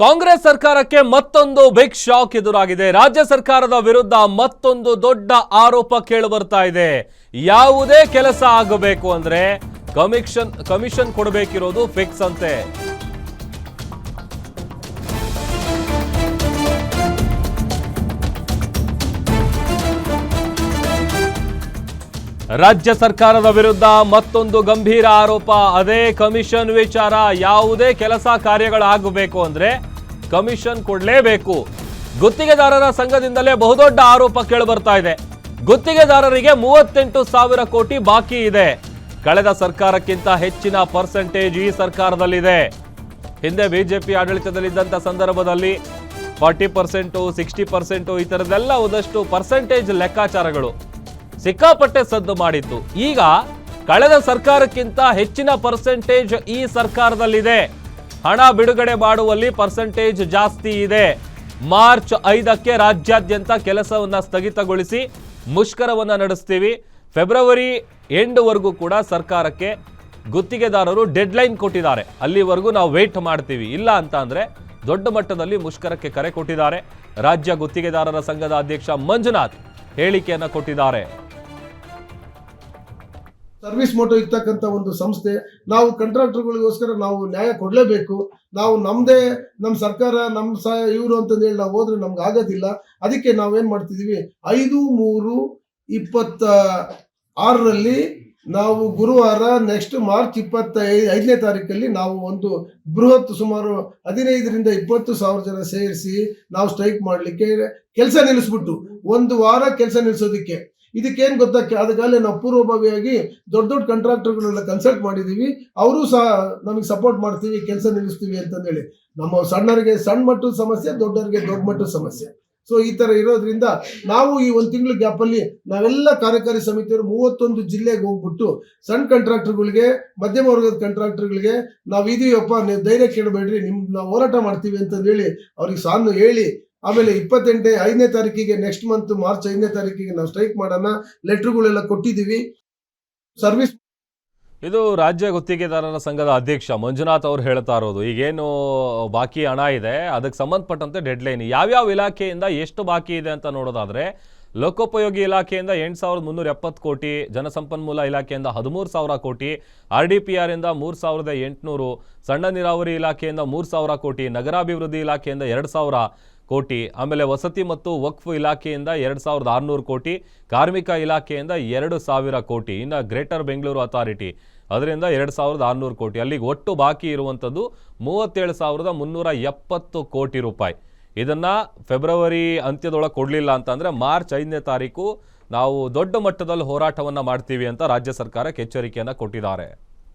ಕಾಂಗ್ರೆಸ್ ಸರ್ಕಾರಕ್ಕೆ ಮತ್ತೊಂದು big shock ಎದುರಾಗಿದೆ. ರಾಜ್ಯ ಸರ್ಕಾರದ ವಿರುದ್ಧ ಮತ್ತೊಂದು ದೊಡ್ಡ ಆರೋಪ ಕೇಳಿಬರ್ತಾ ಇದೆ. ಯಾವುದೇ ಕೆಲಸ ಆಗಬೇಕು ಅಂದ್ರೆ ಕಮಿಷನ್ ಕೊಡಬೇಕಿರೋದು ಫಿಕ್ಸ್ ಅಂತೆ. ರಾಜ್ಯ ಸರ್ಕಾರದ ವಿರುದ್ಧ ಮತ್ತೊಂದು ಗಂಭೀರ ಆರೋಪ, ಅದೇ ಕಮಿಷನ್ ವಿಚಾರ. ಯಾವುದೇ ಕೆಲಸ ಕಾರ್ಯಗಳಾಗಬೇಕು ಅಂದ್ರೆ ಕಮಿಷನ್ ಕೊಡಲೇಬೇಕು. ಗುತ್ತಿಗೆದಾರರ ಸಂಘದಿಂದಲೇ ಬಹುದೊಡ್ಡ ಆರೋಪ ಕೇಳಿಬರ್ತಾ ಇದೆ. ಗುತ್ತಿಗೆದಾರರಿಗೆ 38,000 ಕೋಟಿ ಬಾಕಿ ಇದೆ. ಕಳೆದ ಸರ್ಕಾರಕ್ಕಿಂತ ಹೆಚ್ಚಿನ ಪರ್ಸೆಂಟೇಜ್ ಈ ಸರ್ಕಾರದಲ್ಲಿದೆ. ಹಿಂದೆ ಬಿಜೆಪಿ ಆಡಳಿತದಲ್ಲಿದ್ದಂಥ ಸಂದರ್ಭದಲ್ಲಿ 40%, 60% ಈ ಥರದ್ದೆಲ್ಲ ಒಂದಷ್ಟು ಪರ್ಸೆಂಟೇಜ್ ಲೆಕ್ಕಾಚಾರಗಳು ಸಿಕ್ಕಾಪಟ್ಟೆ ಸದ್ದು ಮಾಡಿತ್ತು. ಈಗ ಕಳೆದ ಸರ್ಕಾರಕ್ಕಿಂತ ಹೆಚ್ಚಿನ ಪರ್ಸೆಂಟೇಜ್ ಈ ಸರ್ಕಾರದಲ್ಲಿದೆ. ಹಣ ಬಿಡುಗಡೆ ಮಾಡುವಲ್ಲಿ ಪರ್ಸೆಂಟೇಜ್ ಜಾಸ್ತಿ ಇದೆ. ಮಾರ್ಚ್ 5ಕ್ಕೆ ರಾಜ್ಯಾದ್ಯಂತ ಕೆಲಸವನ್ನ ಸ್ಥಗಿತಗೊಳಿಸಿ ಮುಷ್ಕರವನ್ನ ನಡೆಸ್ತೀವಿ. ಫೆಬ್ರವರಿ ಎಂಡ್ವರೆಗೂ ಕೂಡ ಸರ್ಕಾರಕ್ಕೆ ಗುತ್ತಿಗೆದಾರರು ಡೆಡ್ಲೈನ್ ಕೊಟ್ಟಿದ್ದಾರೆ. ಅಲ್ಲಿವರೆಗೂ ನಾವು ವೇಟ್ ಮಾಡ್ತೀವಿ, ಇಲ್ಲ ಅಂತ ಅಂದ್ರೆ ದೊಡ್ಡ ಮಟ್ಟದಲ್ಲಿ ಮುಷ್ಕರಕ್ಕೆ ಕರೆ ಕೊಟ್ಟಿದ್ದಾರೆ. ರಾಜ್ಯ ಗುತ್ತಿಗೆದಾರರ ಸಂಘದ ಅಧ್ಯಕ್ಷ ಮಂಜುನಾಥ್ ಹೇಳಿಕೆಯನ್ನ ಕೊಟ್ಟಿದ್ದಾರೆ. ಸರ್ವಿಸ್ ಮೋಟೋ ಇರ್ತಕ್ಕಂಥ ಒಂದು ಸಂಸ್ಥೆ, ನಾವು ಕಾಂಟ್ರಾಕ್ಟರ್ಗಳಿಗೋಸ್ಕರ ನಾವು ನ್ಯಾಯ ಕೊಡಲೇಬೇಕು. ನಾವು ನಮ್ಮ ಸರ್ಕಾರ ಇವರು ಅಂತಂದೇಳಿ ನಾವು ಹೋದ್ರೆ ನಮ್ಗೆ ಆಗೋದಿಲ್ಲ. ಅದಕ್ಕೆ ನಾವೇನ್ ಮಾಡ್ತಿದೀವಿ, 5/3/26ರಲ್ಲಿ ನಾವು ಗುರುವಾರ ನೆಕ್ಸ್ಟ್ ಮಾರ್ಚ್ 25ನೇ ತಾರೀಕಲ್ಲಿ ನಾವು ಒಂದು ಬೃಹತ್ ಸುಮಾರು 15ರಿಂದ 20,000 ಜನ ಸೇರಿಸಿ ನಾವು ಸ್ಟ್ರೈಕ್ ಮಾಡಲಿಕ್ಕೆ ಕೆಲಸ ನಿಲ್ಲಿಸ್ಬಿಟ್ಟು ಒಂದು ವಾರ ಕೆಲಸ ನಿಲ್ಲಿಸೋದಕ್ಕೆ. ಇದಕ್ಕೇನು ಗೊತ್ತಾ, ಅದಕ್ಕಾಗಲೇ ನಾವು ಪೂರ್ವಭಾವಿಯಾಗಿ ದೊಡ್ಡ ಕಾಂಟ್ರಾಕ್ಟರ್ಗಳೆಲ್ಲ ಕನ್ಸಲ್ಟ್ ಮಾಡಿದೀವಿ. ಅವರು ಸಹ ನಮಗೆ ಸಪೋರ್ಟ್ ಮಾಡ್ತೀವಿ, ಕೆಲಸ ನಿಲ್ಲಿಸ್ತೀವಿ ಅಂತಂದೇಳಿ. ನಮ್ಮ ಸಣ್ಣರಿಗೆ ಸಣ್ಣ ಮಟ್ಟದ ಸಮಸ್ಯೆ, ದೊಡ್ಡವರಿಗೆ ದೊಡ್ಡ ಮಟ್ಟದ ಸಮಸ್ಯೆ. ಸೊ ಈ ತರ ಇರೋದ್ರಿಂದ ನಾವು ಈ ಒಂದು ತಿಂಗಳ ಗ್ಯಾಪಲ್ಲಿ ನಾವೆಲ್ಲ ಕಾರ್ಯಕಾರಿ ಸಮಿತಿಯವರು 31 ಜಿಲ್ಲೆಗೆ ಹೋಗ್ಬಿಟ್ಟು ಸಣ್ಣ ಕಾಂಟ್ರಾಕ್ಟರ್ಗಳಿಗೆ, ಮಧ್ಯಮ ವರ್ಗದ ಕಾಂಟ್ರಾಕ್ಟರ್ಗಳಿಗೆ ನಾವು ಇದೀವಪ್ಪ, ನೀವು ಧೈರ್ಯ ಕೇಳಬೇಡ್ರಿ, ನಾವು ಹೋರಾಟ ಮಾಡ್ತೀವಿ ಅಂತಂದೇಳಿ ಅವ್ರಿಗೆ ಸಾನು ಹೇಳಿ, ಆಮೇಲೆ 5ನೇ ತಾರೀಕಿಗೆ ನೆಕ್ಸ್ಟ್ ಮಂತ್ ಮಾರ್ಚ್ 5ನೇ ತಾರೀಕಿಗೆ ನಾವು ಸ್ಟ್ರೈಕ್ ಮಾಡೋಣ ಲೆಟರ್ಗಳೆಲ್ಲ ಕೊಟ್ಟಿದ್ದೀವಿ. ಸರ್ವಿಸ್ ಇದು ರಾಜ್ಯ ಗುತ್ತಿಗೆದಾರರ ಸಂಘದ ಅಧ್ಯಕ್ಷ ಮಂಜುನಾಥ್ ಅವರು ಹೇಳ್ತಾ ಇರೋದು. ಈಗೇನು ಬಾಕಿ ಹಣ ಇದೆ ಅದಕ್ಕೆ ಸಂಬಂಧಪಟ್ಟಂತೆ ಡೆಡ್ಲೈನ್ ಯಾವ್ಯಾವ ಇಲಾಖೆಯಿಂದ ಎಷ್ಟು ಬಾಕಿ ಇದೆ ಅಂತ ನೋಡೋದಾದ್ರೆ, ಲೋಕೋಪಯೋಗಿ ಇಲಾಖೆಯಿಂದ 8,370 ಕೋಟಿ, ಜಲಸಂಪನ್ಮೂಲ ಇಲಾಖೆಯಿಂದ 13,000 ಕೋಟಿ, RDPR ಇಂದ 3,800, ಸಣ್ಣ ನೀರಾವರಿ ಇಲಾಖೆಯಿಂದ 3,000 ಕೋಟಿ, ನಗರಾಭಿವೃದ್ಧಿ ಇಲಾಖೆಯಿಂದ 2,000 ಕೋಟಿ, ಆಮೇಲೆ ವಸತಿ ಮತ್ತು ವಕ್ಫ್ ಇಲಾಖೆಯಿಂದ 2,600 ಕೋಟಿ, ಕಾರ್ಮಿಕ ಇಲಾಖೆಯಿಂದ 2,000 ಕೋಟಿ, ಇನ್ನು ಗ್ರೇಟರ್ ಬೆಂಗಳೂರು ಅಥಾರಿಟಿ ಅದರಿಂದ 2,600 ಕೋಟಿ. ಅಲ್ಲಿಗೆ ಒಟ್ಟು ಬಾಕಿ ಇರುವಂಥದ್ದು 37,370 ಕೋಟಿ ರೂಪಾಯಿ. ಇದನ್ನು ಫೆಬ್ರವರಿ ಅಂತ್ಯದೊಳಗೆ ಕೊಡಲಿಲ್ಲ ಅಂತಂದರೆ ಮಾರ್ಚ್ 5ನೇ ತಾರೀಕು ನಾವು ದೊಡ್ಡ ಮಟ್ಟದಲ್ಲಿ ಹೋರಾಟವನ್ನು ಮಾಡ್ತೀವಿ ಅಂತ ರಾಜ್ಯ ಸರ್ಕಾರಕ್ಕೆ ಎಚ್ಚರಿಕೆಯನ್ನು ಕೊಟ್ಟಿದ್ದಾರೆ.